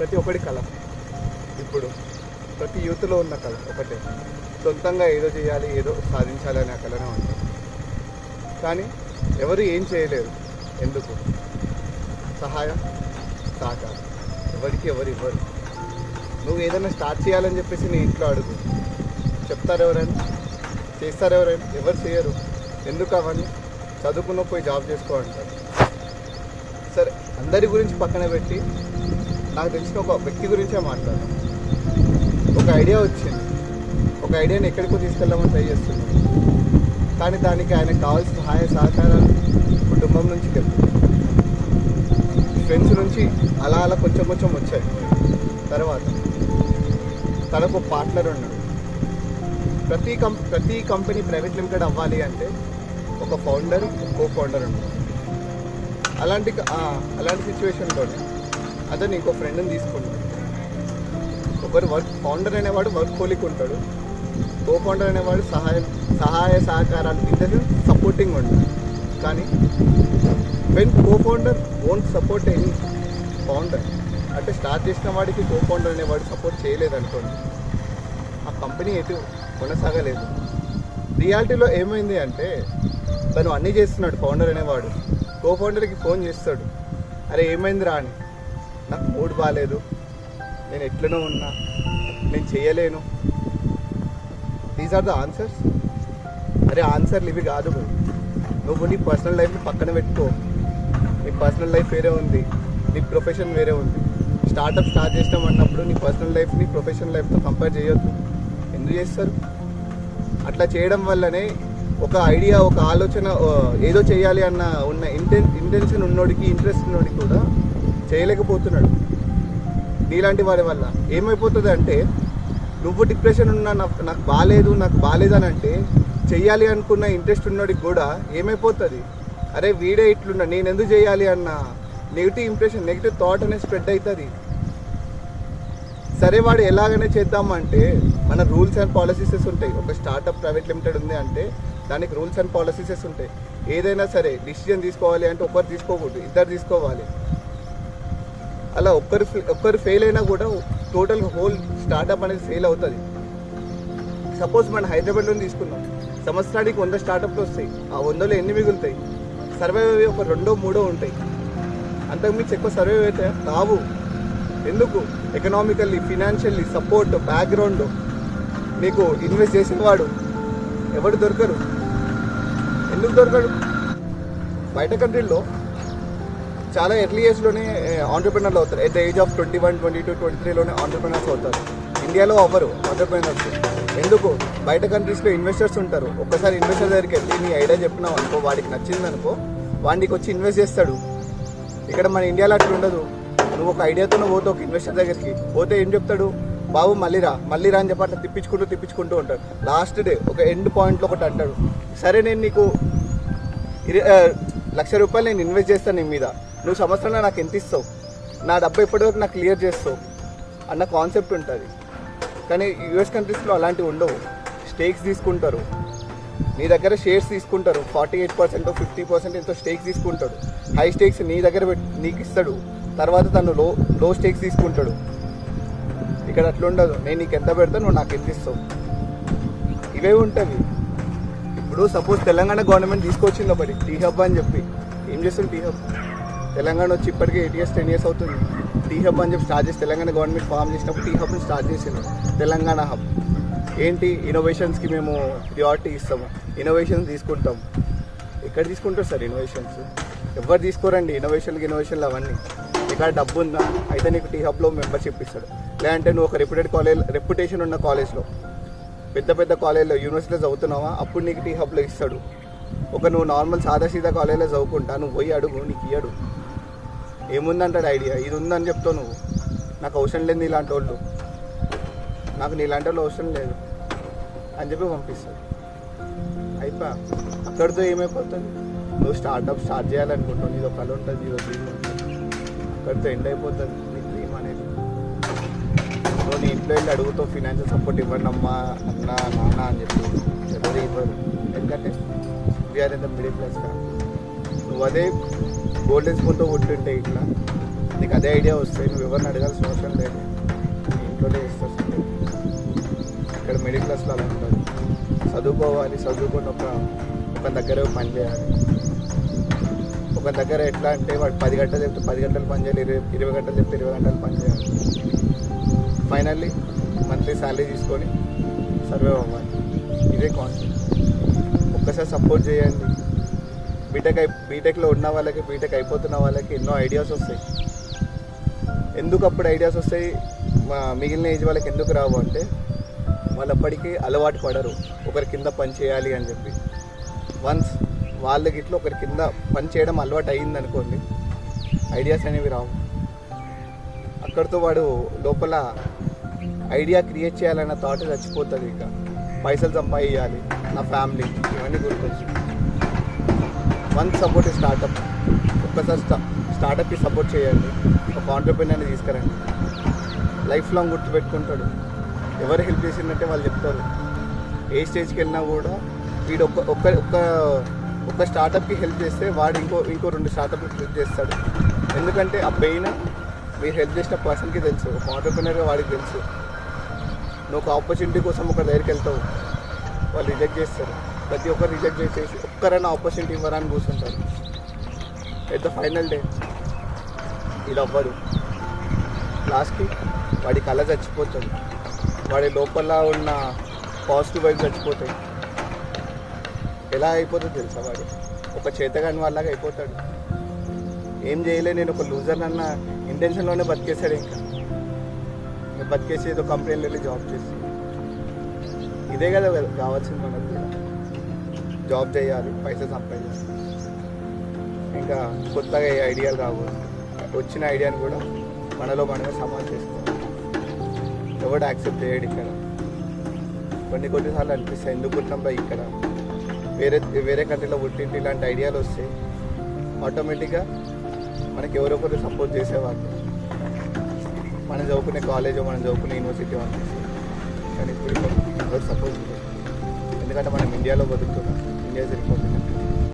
ప్రతి ఒక్కడి కళ. ఇప్పుడు ప్రతి యూత్లో ఉన్న కళ ఒకటే, సొంతంగా ఏదో చేయాలి, ఏదో సాధించాలి అనే కళనే ఉంటుంది. కానీ ఎవరు ఏం చేయలేరు. ఎందుకు? సహాయం సహకారం ఎవరికి ఎవరు ఇవ్వరు. నువ్వు ఏదైనా స్టార్ట్ చేయాలని చెప్పేసి నీ ఇంట్లో అడుగు, చెప్తారు ఎవరైనా? చేస్తారు ఎవరైనా? ఎవరు చేయరు. ఎందుకు? అవన్నీ చదువుకున్న పోయి జాబ్ చేసుకో అంటారు. సరే, అందరి గురించి పక్కన పెట్టి నాకు తెలిసిన ఒక వ్యక్తి గురించే మాట్లాడు. ఒక ఐడియా వచ్చింది, ఒక ఐడియాని ఎక్కడికో తీసుకెళ్ళామని ట్రై చేస్తున్నాడు. కానీ దానికి ఆయనకు కావాల్సిన సహాయ సహకారాలు కుటుంబం నుంచి లేదు, ఫ్రెండ్స్ నుంచి అలా అలా కొంచెం కొంచెం వచ్చాయి. తర్వాత తనకు పార్ట్నర్ ఉన్నాడు. ప్రతి కంపెనీ ప్రైవేట్ లిమిటెడ్ అవ్వాలి అంటే ఒక ఫౌండర్, కో ఫౌండర్ ఉంటాడు. అలాంటి సిచ్యువేషన్లోనే అతను ఇంకో ఫ్రెండ్ని తీసుకుంటాడు. ఒకరు ఫౌండర్ అనేవాడు వర్క్ హోలిక్ ఉంటాడు, కో ఫౌండర్ అనేవాడు సహాయ సహకారాలు ఇద్దరు సపోర్టింగ్ ఉంటాడు. కానీ when co founder won't support any founder, అంటే స్టార్ట్ చేసిన వాడికి కో ఫౌండర్ అనేవాడు సపోర్ట్ చేయలేదనుకోండి, ఆ కంపెనీ ఎటు కొనసాగలేదు. రియాలిటీలో ఏమైంది అంటే తను అన్నీ చేస్తున్నాడు ఫౌండర్ అనేవాడు, కో ఫౌండర్కి ఫోన్ చేస్తాడు, అరే ఏమైందిరా అని, నాకు మూడ్ బాగాలేదు, నేను ఎట్లనో ఉన్నా, నేను చేయలేను. These are the answers. అరే ఆన్సర్లు ఇవి కాదు. నువ్వు నీ పర్సనల్ లైఫ్ని పక్కన పెట్టుకో. నీ పర్సనల్ లైఫ్ వేరే ఉంది, నీ ప్రొఫెషన్ వేరే ఉంది. స్టార్ట్ చేస్తాం అన్నప్పుడు నీ పర్సనల్ లైఫ్ని ప్రొఫెషనల్ లైఫ్తో కంపేర్ చేయొద్దు. ఎందుకు చేస్తారు? అట్లా చేయడం వల్లనే ఒక ఐడియా, ఒక ఆలోచన, ఏదో చేయాలి అన్న ఉన్న ఇంటెన్షన్ ఉన్నోడికి, ఇంట్రెస్ట్ ఉన్నోడికి కూడా చేయలేకపోతున్నాడు. నీలాంటి వారి వల్ల ఏమైపోతుంది అంటే, నువ్వు డిప్రెషన్ ఉన్నా, నాకు బాగాలేదు అని అంటే చెయ్యాలి అనుకున్న ఇంట్రెస్ట్ ఉన్నోడికి కూడా ఏమైపోతుంది, అరే వీడే ఇట్లున్నా నేను ఎందుకు చేయాలి అన్న నెగిటివ్ ఇంప్రెషన్, నెగిటివ్ థాట్ అనేది స్ప్రెడ్ అవుతుంది. సరే వాడు ఎలాగైనా చేద్దామంటే మన రూల్స్ అండ్ పాలసీసెస్ ఉంటాయి. ఒక స్టార్టప్ ప్రైవేట్ లిమిటెడ్ ఉంది అంటే దానికి రూల్స్ అండ్ పాలసీసెస్ ఉంటాయి. ఏదైనా సరే డిసిజన్ తీసుకోవాలి అంటే ఒకరు తీసుకోకూడదు, ఇద్దరు తీసుకోవాలి. అలా ఒక్కరు ఫెయిల్ అయినా కూడా టోటల్ హోల్ స్టార్టప్ అనేది ఫెయిల్ అవుతుంది. సపోజ్ మన హైదరాబాద్లో తీసుకున్నాం, సంవత్సరానికి 100 స్టార్టప్లు వస్తాయి. ఆ 100లో ఎన్ని మిగులుతాయి? సర్వైవ్ అయ్యి ఒక 2-3 ఉంటాయి. అంతకుమించి ఎక్కువ సర్వైవ్ అయితే కావు. ఎందుకు? ఎకనామికల్లీ, ఫినాన్షియల్లీ సపోర్ట్, బ్యాక్గ్రౌండ్, నీకు ఇన్వెస్ట్ చేసిన వాడు ఎవరు దొరకరు. ఎందుకు దొరకడు? బయట కంట్రీల్లో చాలా ఎర్లీ ఏజ్లోనే ఆంటర్ప్రెనర్లు అవుతారు. ఎట్ ద ఏజ్ ఆఫ్ 21, 22, 23లోనే ఆంటర్ప్రెనర్స్ అవుతారు. ఇండియాలో అవ్వరు ఆంటర్ప్రెనర్స్. ఎందుకు? బయట కంట్రీస్లో ఇన్వెస్టర్స్ ఉంటారు. ఒక్కసారి ఇన్వెస్టర్ దగ్గరికి వెళ్ళి నీ ఐడియా చెప్పినావు అనుకో, వాడికి నచ్చిందనుకో, వాడికి వచ్చి ఇన్వెస్ట్ చేస్తాడు. ఇక్కడ మన ఇండియాలో అట్లా ఉండదు. నువ్వు ఒక ఐడియాతో పోతే ఒక ఇన్వెస్టర్ దగ్గరికి పోతే ఏం చెప్తాడు? బాబు మళ్ళీరా అని చెప్పి అట్లా తిప్పించుకుంటూ ఉంటాడు. లాస్ట్ డే ఒక ఎండ్ పాయింట్లో ఒకటి అంటాడు, సరే నేను నీకు ₹1,00,000 నేను ఇన్వెస్ట్ చేస్తాను నీ మీద, నువ్వు సంవత్సరంలో నాకు ఎంత ఇస్తావు, నా డబ్బు ఎప్పటివరకు నాకు క్లియర్ చేస్తావు అన్న కాన్సెప్ట్ ఉంటుంది. కానీ యూఎస్ కంట్రీస్లో అలాంటివి ఉండవు. స్టేక్స్ తీసుకుంటారు, నీ దగ్గర షేర్స్ తీసుకుంటారు. 48%, 50% ఎంతో స్టేక్స్ తీసుకుంటాడు. హై స్టేక్స్ నీ దగ్గర నీకు ఇస్తాడు, తర్వాత తను లో స్టేక్స్ తీసుకుంటాడు. ఇక్కడ అట్లా ఉండదు. నేను నీకు ఎంత పెడతాను, నువ్వు నాకు ఎంత ఇస్తావు, ఇవే ఉంటుంది. ఇప్పుడు సపోజ్ తెలంగాణ గవర్నమెంట్ తీసుకొచ్చింది ఒకటి టీ హబ్ అని చెప్పి. ఏం చేస్తుంది టీ హబ్? తెలంగాణ వచ్చి ఇప్పటికీ 8 years 10 years అవుతుంది. టీ హబ్ అని చెప్పి స్టార్ట్ చేసి తెలంగాణ గవర్నమెంట్ ఫామ్ చేసినప్పుడు టీ హబ్ని స్టార్ట్ చేసింది, తెలంగాణ హబ్. ఏంటి? ఇన్నోవేషన్స్కి మేము ప్రియారిటీ ఇస్తాము, ఇన్నోవేషన్స్ తీసుకుంటాం. ఎక్కడ తీసుకుంటారు సార్ ఇన్నోవేషన్స్? ఎవరు తీసుకోరండి ఇన్నోవేషన్లు అవన్నీ. ఇక్కడ డబ్బు ఉందా అయితే నీకు టీ హబ్లో మెంబర్షిప్ ఇస్తాడు. లేదంటే నువ్వు ఒక రెప్యుటేషన్ ఉన్న కాలేజ్లో, పెద్ద కాలేజ్లో, యూనివర్సిటీలో చదువుతున్నావా, అప్పుడు నీకు టీ హబ్లో ఇస్తాడు. ఒక నువ్వు నార్మల్ సాదా కాలేజ్లో చదువుకుంటా, నువ్వు పోయి అడుగు, నీకు ఇయ్యడు. ఏముందంటాడు ఐడియా, ఇది ఉందని చెప్తావు నువ్వు, నాకు అవసరం లేదు నీలాంటి వాళ్ళు, నాకు నీలాంటి వాళ్ళు అవసరం లేదు అని చెప్పి పంపిస్తాడు. అయిపోయా. అక్కడితో ఏమైపోతుంది? నువ్వు స్టార్ట్ చేయాలనుకుంటావు, నీదో కళ ఉంటుంది, నీదో డ్రీమ్ ఉంటుంది, అక్కడితో ఎండ్ అయిపోతుంది నీ డ్రీమ్ అనేది. నువ్వు నీ ఇంట్లో వెళ్ళి అడుగుతావు ఫినాన్షియల్ సపోర్ట్ ఇవ్వండి అమ్మా, అన్న, నాన్న అని చెప్పి, ఎవరు ఇవ్వరు. ఎందుకంటే we are in the middle class. నువ్వు అదే గోల్డెన్ స్పూన్తో ఉంటుంటే ఇట్లా నీకు అదే ఐడియా వస్తాయి, నువ్వు ఎవరిని అడగాల్సిన అవసరం లేదు, నీ ఇంట్లోనే చేస్తావు. ఇక్కడ మిడిల్ క్లాస్లో అలా ఉంటుంది. చదువుకోవాలి, చదువుకొని ఒక దగ్గర పని చేయాలి. ఒక దగ్గర ఎట్లా అంటే వాడు 10 గంటలు చెప్తే 10 గంటలు పని చేయాలి, 20 గంటలు చెప్తే 20 గంటలు పని చేయాలి. ఫైనల్లీ మంత్లీ శాలరీ తీసుకొని సర్వే అవ్వాలి. ఇదే కాన్సెప్ట్. ఒక్కసారి సపోర్ట్ చేయండి. బీటెక్లో ఉన్న వాళ్ళకి, బీటెక్ అయిపోతున్న వాళ్ళకి ఎన్నో ఐడియాస్ వస్తాయి. ఎందుకు అప్పుడు ఐడియాస్ వస్తాయి, మిగిలిన ఏజ్ వాళ్ళకి ఎందుకు రావు అంటే వాళ్ళు అప్పటికి అలవాటు పడరు ఒకరి కింద పని చేయాలి అని చెప్పి. వన్స్ వాళ్ళకి ఇట్లా ఒకరి కింద పని చేయడం అలవాటు అయ్యింది అనుకోండి, ఐడియాస్ అనేవి రావు. అక్కడితో వాడు లోపల ఐడియా క్రియేట్ చేయాలన్న థాట్ చచ్చిపోతుంది. ఇక పైసలు సంపాదించాలి, నా ఫ్యామిలీ, ఇవన్నీ గుర్తొచ్చు. One support startup. ఒక్కసారి స్టార్టప్కి సపోర్ట్ చేయండి, ఒక ఆంటర్‌ప్రెన్యూర్ని తీసుకురండి. లైఫ్ లాంగ్ గుర్తుపెట్టుకుంటాడు. ఎవరు హెల్ప్ చేసిందంటే వాళ్ళు చెప్తారు. ఏ స్టేజ్కి వెళ్ళినా కూడా వీడు ఒక్క స్టార్టప్కి హెల్ప్ చేస్తే వాడు ఇంకో 2 స్టార్టప్కి హెల్ప్ చేస్తాడు. ఎందుకంటే ఆ పెయిన్ మీరు హెల్ప్ చేసిన పర్సన్కి తెలుసు, ఒక ఆంటర్‌ప్రెన్యూర్గా వాడికి తెలుసు. నువ్వు ఒక ఆపర్చునిటీ కోసం ఒక దగ్గరికి వెళ్తావు, వాళ్ళు రిజెక్ట్ చేస్తారు. ప్రతి ఒక్కరు రిజెక్ట్ చేసేసి ఒక్కరైనా ఆపర్చునిటీ ఇవ్వరని కూర్చుంటారు. ఎట్ ద ఫైనల్ డే ఇది అవ్వదు. లాస్ట్కి వాడి కళ చచ్చిపోతుంది, వాడి లోపల ఉన్న పాజిటివ్ వైబ్స్ చచ్చిపోతాయి. ఎలా అయిపోతుందో తెలుసా, వాడు ఒక చేతగాని వాళ్ళగా అయిపోతాడు. ఏం చేయలే, నేను ఒక లూజర్ అన్న ఇంటెన్షన్లోనే బతికేశాడు. ఇంకా బతికేసి ఏదో కంపెనీలో వెళ్ళి జాబ్ చేసి, ఇదే కదా కావాల్సింది మనకు. జాబ్ చేయాలి, పైసలు సంపాదించాలి. ఇంకా కొత్తగా ఏ ఐడియాలు రాకూడదు. వచ్చిన ఐడియాని కూడా మనలో మనమే సమాన్ చేసుకోవాలి. ఎవడు యాక్సెప్ట్ చేయడు. ఇక్కడ కొన్నిసార్లు అనిపిస్తాయి, ఎందుకు పుట్టినాం బా ఇక్కడ, వేరే కంట్రీలో పుట్టింటి ఇలాంటి ఐడియాలు వస్తే ఆటోమేటిక్గా మనకి ఎవరొకరు సపోర్ట్ చేసేవాళ్ళు. మనం చదువుకునే కాలేజ్, మనం చదువుకునే యూనివర్సిటీ అనిపిస్తుంది. కానీ ఇప్పుడు ఎవరు సపోర్ట్ చేయలేదు. ఎందుకంటే మనం ఇండియాలో బతుకుతున్నాం. ఇండియా సరిపోతుంది.